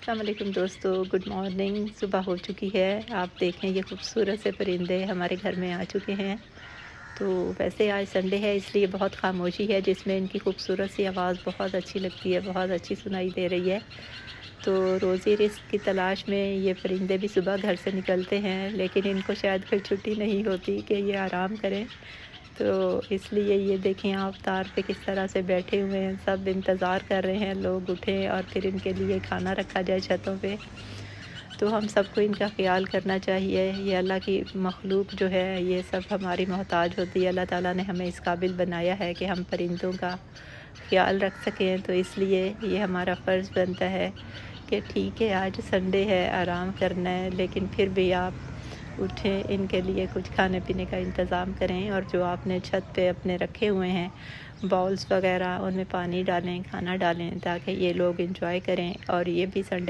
السلام علیکم دوستو، گڈ مارننگ۔ صبح ہو چکی ہے، آپ دیکھیں یہ خوبصورت سے پرندے ہمارے گھر میں آ چکے ہیں۔ تو ویسے آج سنڈے ہے، اس لیے بہت خاموشی ہے، جس میں ان کی خوبصورت سی آواز بہت اچھی لگتی ہے، بہت اچھی سنائی دے رہی ہے۔ تو روزی رزق کی تلاش میں یہ پرندے بھی صبح گھر سے نکلتے ہیں، لیکن ان کو شاید پھر چھٹی نہیں ہوتی کہ یہ آرام کریں۔ تو اس لیے یہ دیکھیں آپ تار پہ کس طرح سے بیٹھے ہوئے ہیں، سب انتظار کر رہے ہیں لوگ اٹھیں اور پھر ان کے لیے کھانا رکھا جائے چھتوں پہ۔ تو ہم سب کو ان کا خیال کرنا چاہیے، یہ اللہ کی مخلوق جو ہے یہ سب ہماری محتاج ہوتی ہے، اللہ تعالیٰ نے ہمیں اس قابل بنایا ہے کہ ہم پرندوں کا خیال رکھ سکیں، تو اس لیے یہ ہمارا فرض بنتا ہے کہ ٹھیک ہے آج سنڈے ہے، آرام کرنا ہے، لیکن پھر بھی آپ اٹھیں، ان کے لیے کچھ کھانے پینے کا انتظام کریں، اور جو آپ نے چھت پہ اپنے رکھے ہوئے ہیں باؤلس وغیرہ ان میں پانی ڈالیں، کھانا ڈالیں، تاکہ یہ لوگ انجوائے کریں، اور یہ بھی سنڈے